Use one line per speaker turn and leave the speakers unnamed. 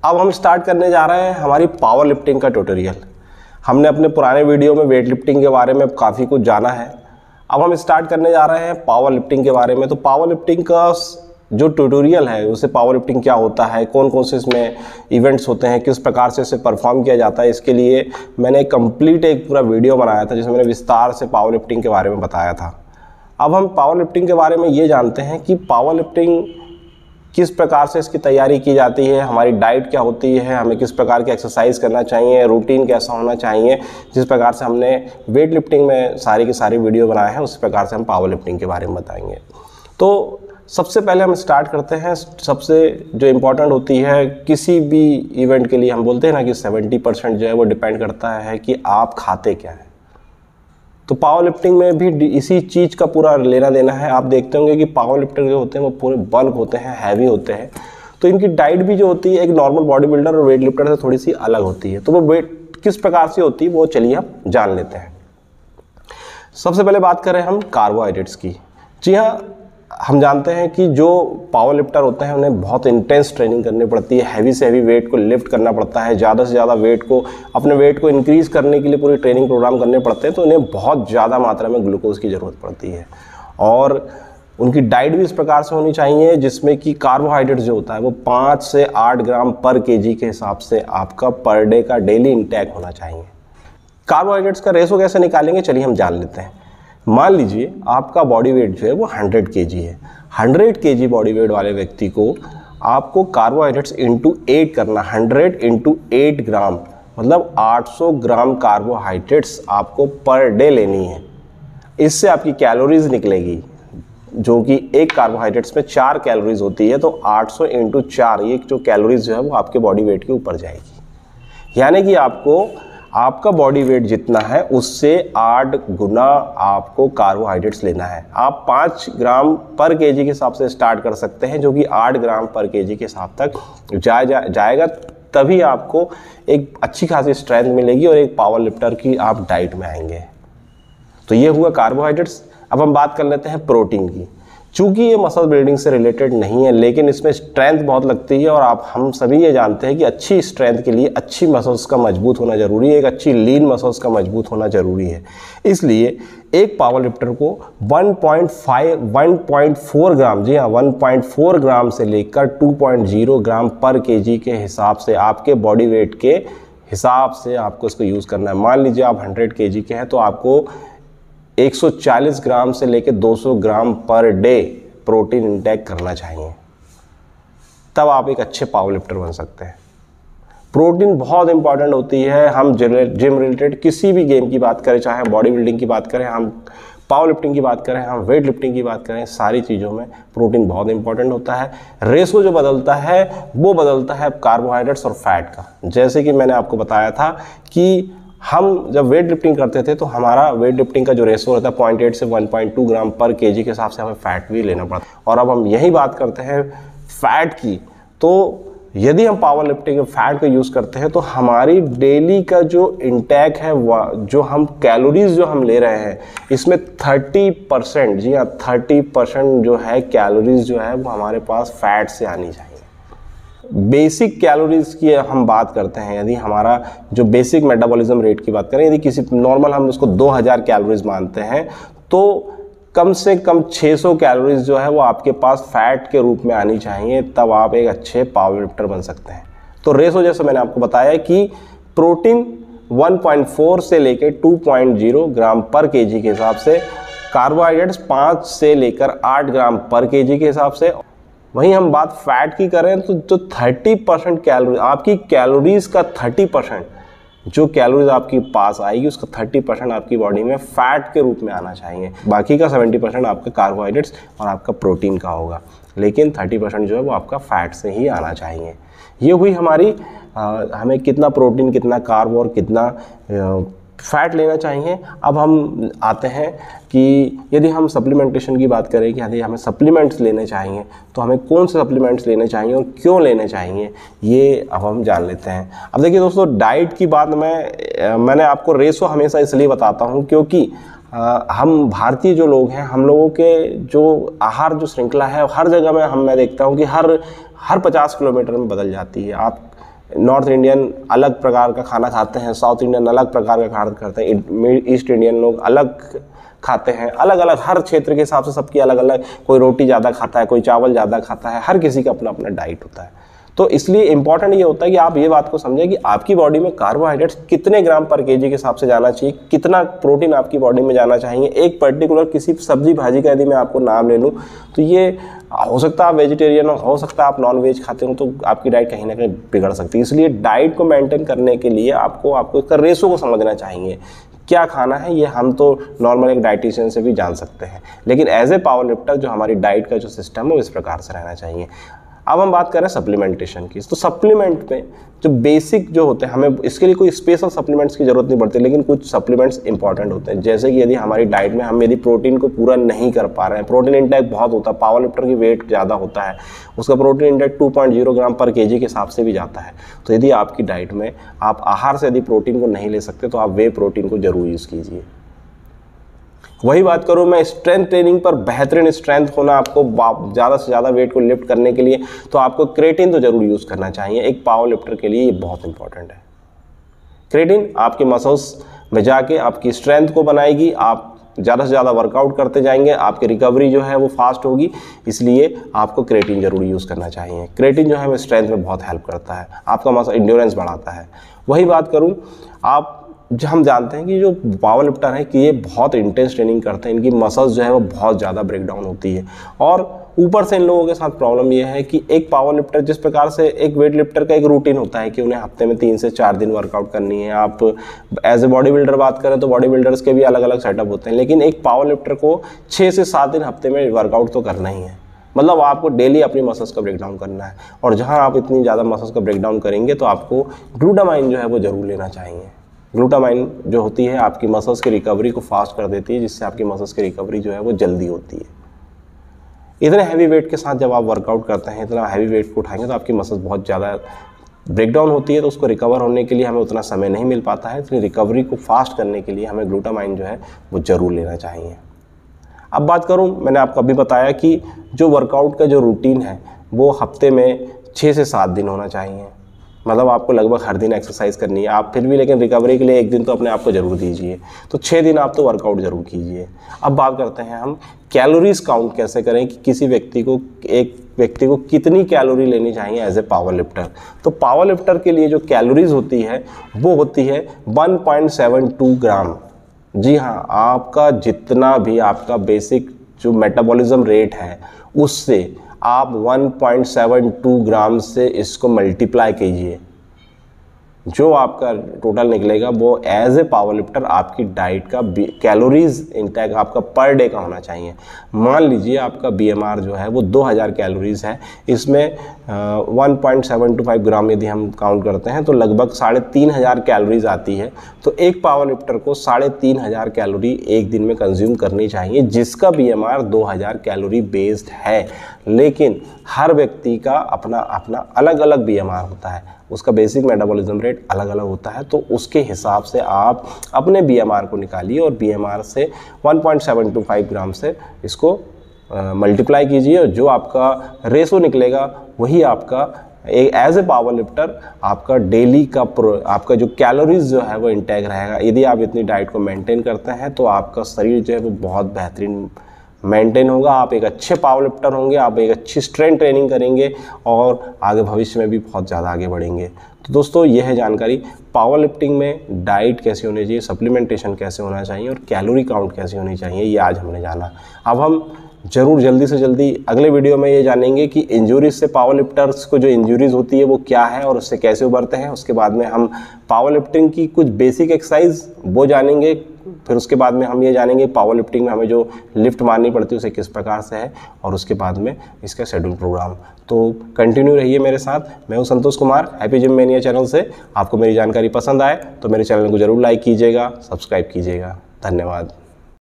अब हम स्टार्ट करने जा रहे हैं हमारी पावर लिफ्टिंग का ट्यूटोरियल। हमने अपने पुराने वीडियो में वेट लिफ्टिंग के बारे में काफ़ी कुछ जाना है। अब हम स्टार्ट करने जा रहे हैं पावर लिफ्टिंग के बारे में। तो पावर लिफ्टिंग का जो ट्यूटोरियल है उसे पावर लिफ्टिंग क्या होता है, कौन कौन से इसमें इवेंट्स होते हैं, किस प्रकार से इसे परफॉर्म किया जाता है, इसके लिए मैंने कंप्लीट एक पूरा वीडियो बनाया था जिसमें मैंने विस्तार से पावर लिफ्टिंग के बारे में बताया था। अब हम पावर लिफ्टिंग के बारे में ये जानते हैं कि पावर लिफ्टिंग किस प्रकार से इसकी तैयारी की जाती है, हमारी डाइट क्या होती है, हमें किस प्रकार की एक्सरसाइज करना चाहिए, रूटीन कैसा होना चाहिए। जिस प्रकार से हमने वेट लिफ्टिंग में सारी की सारी वीडियो बनाए हैं उस प्रकार से हम पावर लिफ्टिंग के बारे में बताएंगे। तो सबसे पहले हम स्टार्ट करते हैं, सबसे जो इम्पोर्टेंट होती है किसी भी इवेंट के लिए, हम बोलते हैं ना कि 70% जो है वो डिपेंड करता है कि आप खाते क्या हैं। तो पावर लिफ्टिंग में भी इसी चीज़ का पूरा लेना देना है। आप देखते होंगे कि पावर लिफ्टर जो होते हैं वो पूरे बल्क होते हैं, हैवी होते हैं, तो इनकी डाइट भी जो होती है एक नॉर्मल बॉडी बिल्डर और वेट लिफ्टर से थोड़ी सी अलग होती है। तो वो वेट किस प्रकार से होती है वो चलिए हम जान लेते हैं। सबसे पहले बात करें हम कार्बोहाइड्रेट्स की। जी हाँ, हम जानते हैं कि जो पावर लिफ्टर होते हैं उन्हें बहुत इंटेंस ट्रेनिंग करनी पड़ती है, हैवी से हैवी वेट को लिफ्ट करना पड़ता है, ज़्यादा से ज़्यादा अपने वेट को इंक्रीज़ करने के लिए पूरी ट्रेनिंग प्रोग्राम करने पड़ते हैं। तो उन्हें बहुत ज़्यादा मात्रा में ग्लूकोज की ज़रूरत पड़ती है और उनकी डाइट भी इस प्रकार से होनी चाहिए जिसमें कि कार्बोहाइड्रेट्स जो होता है वो 5 से 8 ग्राम पर केजी के हिसाब से आपका पर डे का डेली इंटेक होना चाहिए। कार्बोहाइड्रेट्स का रेशो कैसे निकालेंगे चलिए हम जान लेते हैं। मान लीजिए आपका बॉडी वेट जो है वो 100 केजी है। 100 केजी बॉडी वेट वाले व्यक्ति को आपको कार्बोहाइड्रेट्स इंटू 8 करना, 100 इंटू 8 ग्राम मतलब 800 ग्राम कार्बोहाइड्रेट्स आपको पर डे लेनी है। इससे आपकी कैलोरीज निकलेगी जो कि एक कार्बोहाइड्रेट्स में 4 कैलोरीज होती है, तो 800 इंटू 4 ये जो कैलोरीज जो है वो आपके बॉडी वेट के ऊपर जाएगी। यानी कि आपका बॉडी वेट जितना है उससे 8 गुना आपको कार्बोहाइड्रेट्स लेना है। आप 5 ग्राम पर केजी के हिसाब से स्टार्ट कर सकते हैं जो कि 8 ग्राम पर केजी के हिसाब तक जाएगा, तभी आपको एक अच्छी खासी स्ट्रेंथ मिलेगी और एक पावर लिफ्टर की आप डाइट में आएंगे। तो ये हुआ कार्बोहाइड्रेट्स। अब हम बात कर लेते हैं प्रोटीन की। चूँकि ये मसल बिल्डिंग से रिलेटेड नहीं है लेकिन इसमें स्ट्रेंथ बहुत लगती है और हम सभी ये जानते हैं कि अच्छी स्ट्रेंथ के लिए अच्छी मसल्स का मजबूत होना ज़रूरी है, एक अच्छी लीन मसल्स का मजबूत होना ज़रूरी है। इसलिए एक पावर लिफ्टर को 1.4 ग्राम, जी हाँ 1.4 ग्राम से लेकर 2.0 ग्राम पर केजी के हिसाब से आपके बॉडी वेट के हिसाब से आपको इसको यूज़ करना है। मान लीजिए आप 100 केजी के हैं तो आपको 140 ग्राम से लेकर 200 ग्राम पर डे प्रोटीन इंटेक करना चाहिए, तब आप एक अच्छे पावर लिफ्टर बन सकते हैं। प्रोटीन बहुत इंपॉर्टेंट होती है। हम जिम रिलेटेड किसी भी गेम की बात करें, चाहे बॉडी बिल्डिंग की बात करें, हम पावर लिफ्टिंग की बात करें, हम वेट लिफ्टिंग की बात करें, सारी चीज़ों में प्रोटीन बहुत इंपॉर्टेंट होता है। रेशो जो बदलता है वो बदलता है कार्बोहाइड्रेट्स और फैट का। जैसे कि मैंने आपको बताया था कि हम जब वेट लिफ्टिंग करते थे तो हमारा वेट लिफ्टिंग का जो रेशो रहता है 0.8 से 1.2 ग्राम पर केजी के हिसाब से हमें फैट भी लेना पड़ता है। और अब हम यही बात करते हैं फैट की, तो यदि हम पावर लिफ्टिंग में फैट का यूज़ करते हैं तो हमारी डेली का जो इंटेक है, जो हम कैलोरीज जो हम ले रहे हैं इसमें 30%, जी हाँ 30% जो है कैलोरीज जो है वो हमारे पास फैट से आनी चाहिए। बेसिक कैलोरीज की हम बात करते हैं, यदि हमारा जो बेसिक मेटाबॉलिज्म रेट की बात करें, यदि किसी नॉर्मल हम उसको 2000 कैलोरीज मानते हैं तो कम से कम 600 कैलोरीज जो है वो आपके पास फैट के रूप में आनी चाहिए, तब आप एक अच्छे पावर लिफ्टर बन सकते हैं। तो रेशो जैसे मैंने आपको बताया कि प्रोटीन 1.4 से लेकर 2.0 ग्राम पर केजी के हिसाब से, कार्बोहाइड्रेट्स 5 से लेकर 8 ग्राम पर केजी के हिसाब से। वहीं हम बात फैट की करें तो जो 30% कैलोरी आपकी कैलोरीज का 30% जो कैलोरीज आपके पास आएगी उसका 30% आपकी बॉडी में फैट के रूप में आना चाहिए। बाकी का 70% आपका कार्बोहाइड्रेट्स और आपका प्रोटीन का होगा, लेकिन 30% जो है वो आपका फैट से ही आना चाहिए। ये हुई हमारी हमें कितना प्रोटीन, कितना कार्ब और कितना फैट लेना चाहिए। अब हम आते हैं कि यदि हम सप्लीमेंटेशन की बात करें कि यदि हमें सप्लीमेंट्स लेने चाहिए तो हमें कौन से सप्लीमेंट्स लेने चाहिए और क्यों लेने चाहिए, ये अब हम जान लेते हैं। अब देखिए दोस्तों, डाइट की बात मैंने आपको रेशो हमेशा इसलिए बताता हूँ क्योंकि हम भारतीय जो लोग हैं, हम लोगों के जो आहार जो श्रृंखला है हर जगह में मैं देखता हूँ कि हर 50 किलोमीटर में बदल जाती है। आप नॉर्थ इंडियन अलग प्रकार का खाना खाते हैं, साउथ इंडियन अलग प्रकार का खाना खाते हैं, ईस्ट इंडियन लोग अलग खाते हैं, अलग अलग हर क्षेत्र के हिसाब से सबकी अलग अलग, कोई रोटी ज़्यादा खाता है, कोई चावल ज़्यादा खाता है, हर किसी का अपना अपना डाइट होता है। तो इसलिए इंपॉर्टेंट ये होता है कि आप ये बात को समझें कि आपकी बॉडी में कार्बोहाइड्रेट्स कितने ग्राम पर केजी के हिसाब से जाना चाहिए, कितना प्रोटीन आपकी बॉडी में जाना चाहिए। एक पर्टिकुलर किसी सब्जी भाजी का यदि मैं आपको नाम ले लूँ तो ये हो सकता है आप वेजिटेरियन हो सकता है आप नॉन वेज खाते हो, तो आपकी डाइट कहीं ना कहीं बिगड़ सकती है। इसलिए डाइट को मेंटेन करने के लिए आपको इसका रेशो को समझना चाहिए, क्या खाना है। ये हम तो नॉर्मल एक डाइटिशियन से भी जान सकते हैं, लेकिन एज ए पावर लिफ्टर जो हमारी डाइट का जो सिस्टम है वो इस प्रकार से रहना चाहिए। अब हम बात करें सप्लीमेंटेशन की, तो सप्लीमेंट में जो बेसिक जो होते हैं, हमें इसके लिए कोई स्पेशल सप्लीमेंट्स की जरूरत नहीं पड़ती, लेकिन कुछ सप्लीमेंट्स इंपॉर्टेंट होते हैं। जैसे कि यदि हमारी डाइट में हम यदि प्रोटीन को पूरा नहीं कर पा रहे हैं, प्रोटीन इंटेक बहुत होता है, पावर लिफ्टर की वेट ज़्यादा होता है, उसका प्रोटीन इंटेक 2.0 ग्राम पर केजी के हिसाब से भी जाता है। तो यदि आपकी डाइट में आप आहार से यदि प्रोटीन को नहीं ले सकते तो आप वे प्रोटीन को जरूर यूज़ कीजिए। वही बात करूँ मैं स्ट्रेंथ ट्रेनिंग पर, बेहतरीन स्ट्रेंथ होना आपको ज़्यादा से ज़्यादा वेट को लिफ्ट करने के लिए, तो आपको क्रेटिन तो जरूर यूज़ करना चाहिए। एक पावर लिफ्टर के लिए ये बहुत इंपॉर्टेंट है। क्रेटिन आपके मसल्स में जाके आपकी स्ट्रेंथ को बनाएगी, आप ज़्यादा से ज़्यादा वर्कआउट करते जाएंगे, आपकी रिकवरी जो है वो फास्ट होगी, इसलिए आपको क्रेटिन जरूर यूज़ करना चाहिए। क्रेटिन जो है वो स्ट्रेंथ में बहुत हेल्प करता है, आपका मसल इंड्योरेंस बढ़ाता है। वही बात करूँ आप, जो हम जानते हैं कि जो पावर लिफ्टर है कि ये बहुत इंटेंस ट्रेनिंग करते हैं, इनकी मसल्स जो है वो बहुत ज़्यादा ब्रेक डाउन होती है, और ऊपर से इन लोगों के साथ प्रॉब्लम ये है कि एक पावर लिफ्टर, जिस प्रकार से एक वेट लिफ्टर का एक रूटीन होता है कि उन्हें हफ्ते में 3 से 4 दिन वर्कआउट करनी है। आप एज ए बॉडी बिल्डर बात करें तो बॉडी बिल्डर्स के भी अलग अलग सेटअप होते हैं, लेकिन एक पावर लिफ्टर को 6 से 7 दिन हफ्ते में वर्कआउट तो करना ही है। मतलब आपको डेली अपनी मसल्स का ब्रेकडाउन करना है, और जहाँ आप इतनी ज़्यादा मसल्स का ब्रेकडाउन करेंगे तो आपको ग्लूटामाइन जो है वो ज़रूर लेना चाहिए। ग्लूटामाइन जो होती है आपकी मसल्स की रिकवरी को फास्ट कर देती है, जिससे आपकी मसल्स की रिकवरी जो है वो जल्दी होती है। इतने हैवी वेट के साथ जब आप वर्कआउट करते हैं, इतना हैवी वेट को उठाएंगे तो आपकी मसल्स बहुत ज़्यादा ब्रेकडाउन होती है, तो उसको रिकवर होने के लिए हमें उतना समय नहीं मिल पाता है। इसलिए रिकवरी को फास्ट करने के लिए हमें ग्लूटामाइन जो है वो ज़रूर लेना चाहिए। अब बात करूँ, मैंने आपको अभी बताया कि जो वर्कआउट का जो रूटीन है वो हफ्ते में 6 से 7 दिन होना चाहिए। मतलब आपको लगभग हर दिन एक्सरसाइज करनी है, आप फिर भी लेकिन रिकवरी के लिए 1 दिन तो अपने आप को जरूर दीजिए, तो 6 दिन आप तो वर्कआउट जरूर कीजिए। अब बात करते हैं हम कैलोरीज काउंट कैसे करें कि किसी व्यक्ति को, एक व्यक्ति को कितनी कैलोरी लेनी चाहिए एज ए पावर लिफ्टर। तो पावर लिफ्टर के लिए जो कैलोरीज होती है वो होती है 1.72 ग्राम। जी हाँ, आपका जितना भी आपका बेसिक जो मेटाबॉलिज्म रेट है उससे आप 1.72 ग्राम से इसको मल्टीप्लाई कीजिए, जो आपका टोटल निकलेगा वो एज ए पावर लिफ्टर आपकी डाइट का कैलोरीज इंटेक आपका पर डे का होना चाहिए। मान लीजिए आपका बीएमआर जो है वो 2000 कैलोरीज है, इसमें 1.725 ग्राम यदि हम काउंट करते हैं तो लगभग 3500 कैलोरीज आती है। तो एक पावर लिफ्टर को 3500 कैलोरी एक दिन में कंज्यूम करनी चाहिए, जिसका बीएमआर 2000 कैलोरी बेस्ड है। लेकिन हर व्यक्ति का अपना अपना अलग अलग बीएमआर होता है, उसका बेसिक मेटाबॉलिज्म रेट अलग अलग होता है, तो उसके हिसाब से आप अपने बीएमआर को निकालिए और बीएमआर से 1.725 ग्राम से इसको मल्टीप्लाई कीजिए, और जो आपका रेशो निकलेगा वही आपका एज ए पावर लिफ्टर आपका डेली का आपका जो कैलोरीज जो है वो इंटेक रहेगा। यदि आप इतनी डाइट को मेंटेन करते हैं तो आपका शरीर जो है वो बहुत बेहतरीन मेंटेन होगा, आप एक अच्छे पावर लिफ्टर होंगे, आप एक अच्छी स्ट्रेंथ ट्रेनिंग करेंगे और आगे भविष्य में भी बहुत ज़्यादा आगे बढ़ेंगे। तो दोस्तों ये है जानकारी पावर लिफ्टिंग में डाइट कैसी होनी चाहिए, सप्लीमेंटेशन कैसे होना चाहिए और कैलोरी काउंट कैसी होनी चाहिए, ये आज हमने जाना। अब हम जरूर जल्दी से जल्दी अगले वीडियो में ये जानेंगे कि इंजरीज से पावर लिफ्टर्स को जो इंजरीज होती है वो क्या है और उससे कैसे उबरते हैं। उसके बाद में हम पावर लिफ्टिंग की कुछ बेसिक एक्सरसाइज वो जानेंगे, फिर उसके बाद में हम ये जानेंगे पावर लिफ्टिंग में हमें जो लिफ्ट मारनी पड़ती है उसे किस प्रकार से है, और उसके बाद में इसका शेड्यूल प्रोग्राम। तो कंटिन्यू रहिए मेरे साथ। मैं हूँ Santosh Kumar, happy gym mania channel से। आपको मेरी जानकारी पसंद आए तो मेरे चैनल को जरूर लाइक कीजिएगा, सब्सक्राइब कीजिएगा। धन्यवाद।